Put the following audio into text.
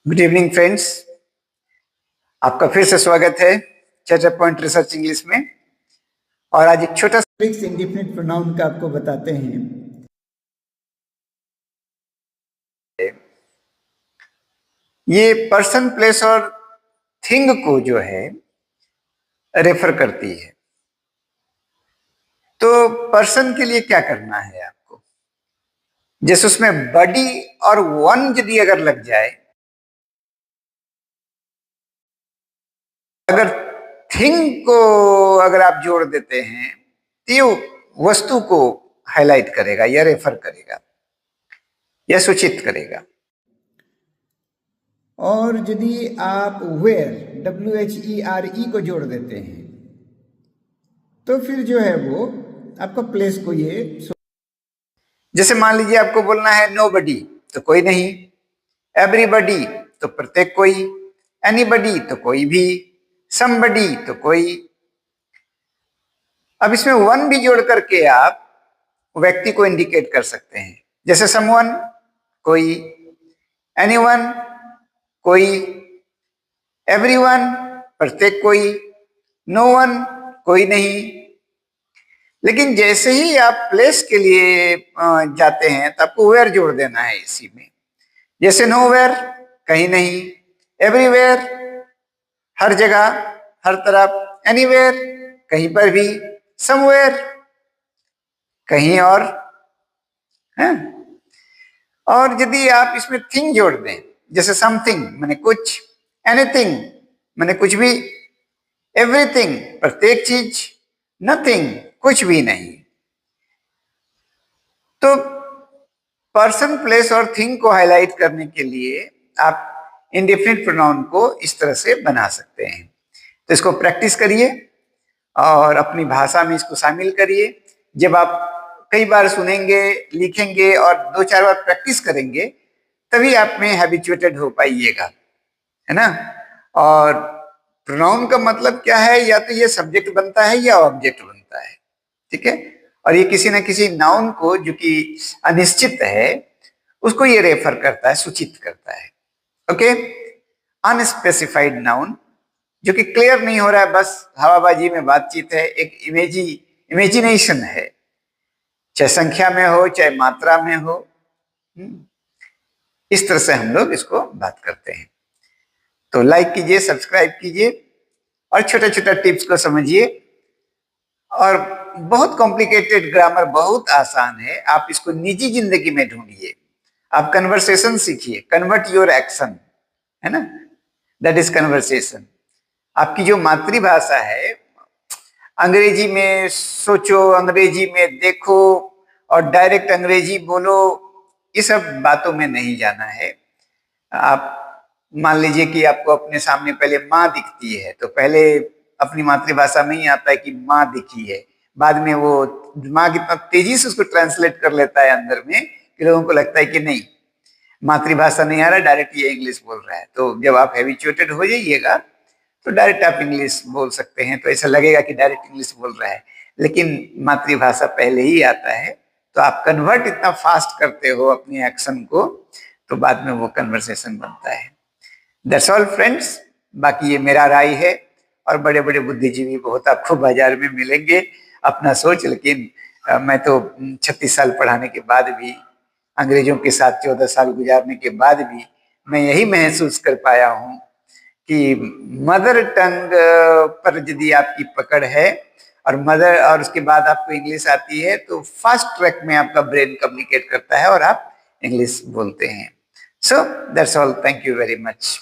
Good evening friends, आपका फिर से स्वागत है चार्टर पॉइंट रिसर्च इंग्लिश में। और आज एक छोटा सा ट्रिक्स इंडिफिनिट प्रोनाउन का आपको बताते हैं। ये पर्सन, प्लेस और थिंग को जो है रेफर करती है। तो पर्सन के लिए क्या करना है आपको, जैसे उसमें बडी और वन यदि अगर लग जाए, अगर थिंग को अगर आप जोड़ देते हैं तो ये वस्तु को हाईलाइट करेगा या रेफर करेगा या सूचित करेगा। और यदि आप वेयर WHERE को जोड़ देते हैं तो फिर जो है वो आपका प्लेस को ये, जैसे मान लीजिए आपको बोलना है नोबडी तो कोई नहीं, एवरीबडी तो प्रत्येक कोई, एनीबडी तो कोई भी, समबडी तो कोई। अब इसमें वन भी जोड़ करके आप व्यक्ति को इंडिकेट कर सकते हैं, जैसे समवन कोई, एनीवन कोई, एवरीवन प्रत्येक कोई, नो वन कोई नहीं। लेकिन जैसे ही आप प्लेस के लिए जाते हैं तो आपको वेयर जोड़ देना है इसी में, जैसे नो वेयर कहीं नहीं, एवरीवेयर हर जगह हर तरफ, एनीवेयर कहीं पर भी, समवेयर कहीं और है। और यदि आप इसमें थिंग जोड़ दें, जैसे समथिंग माने कुछ, एनीथिंग माने कुछ भी, एवरीथिंग प्रत्येक चीज, नथिंग कुछ भी नहीं। तो पर्सन, प्लेस और थिंग को हाईलाइट करने के लिए आप इंडेफिनिट प्रोनाउन को इस तरह से बना सकते हैं। तो इसको प्रैक्टिस करिए और अपनी भाषा में इसको शामिल करिए। जब आप कई बार सुनेंगे, लिखेंगे और 2-4 बार प्रैक्टिस करेंगे तभी आप में हैबिचुएटेड हो पाइएगा, है ना। और प्रोनाउन का मतलब क्या है, या तो ये सब्जेक्ट बनता है या ऑब्जेक्ट बनता है, ठीक है। और ये किसी ना किसी नाउन को जो कि अनिश्चित है उसको ये रेफर करता है, सूचित करता है। ओके, अनस्पेसिफाइड नाउन जो कि क्लियर नहीं हो रहा है, बस हवाबाजी में बातचीत है, एक इमेजिनेशन है, चाहे संख्या में हो चाहे मात्रा में हो। इस तरह से हम लोग इसको बात करते हैं। तो लाइक कीजिए, सब्सक्राइब कीजिए और छोटा छोटा टिप्स को समझिए। और बहुत कॉम्प्लिकेटेड ग्रामर बहुत आसान है, आप इसको निजी जिंदगी में ढूंढिए। आप कन्वर्सेशन सीखिए, कन्वर्ट योर एक्शन, है ना, दैट इज कन्वर्सेशन। आपकी जो मातृभाषा है, अंग्रेजी में सोचो, अंग्रेजी में देखो और डायरेक्ट अंग्रेजी बोलो, ये सब बातों में नहीं जाना है। आप मान लीजिए कि आपको अपने सामने पहले माँ दिखती है तो पहले अपनी मातृभाषा में ही आता है कि माँ दिखी है, बाद में वो दिमाग इतना तेजी से उसको ट्रांसलेट कर लेता है अंदर में कि लोगों को लगता है कि नहीं, मातृभाषा नहीं आ रहा, डायरेक्ट ये इंग्लिश बोल रहा है। तो जब आप हैबिचुएटेड हो जाइएगा तो डायरेक्ट आप इंग्लिश बोल सकते हैं, तो ऐसा लगेगा कि डायरेक्ट इंग्लिश बोल रहा है, लेकिन मातृभाषा पहले ही आता है। तो आप कन्वर्ट इतना फास्ट करते हो अपने एक्शन को, तो बाद में वो कन्वर्सेशन बनता है। That's all friends. बाकी ये मेरा राय है, और बड़े बड़े बुद्धिजीवी बहुत आपको बाजार में मिलेंगे, अपना सोच। लेकिन मैं तो 36 साल पढ़ाने के बाद भी, अंग्रेजों के साथ 14 साल गुजारने के बाद भी मैं यही महसूस कर पाया हूँ कि मदर टंग पर यदि आपकी पकड़ है और उसके बाद आपको इंग्लिश आती है तो फास्ट ट्रैक में आपका ब्रेन कम्युनिकेट करता है और आप इंग्लिश बोलते हैं। So that's all, thank you very much.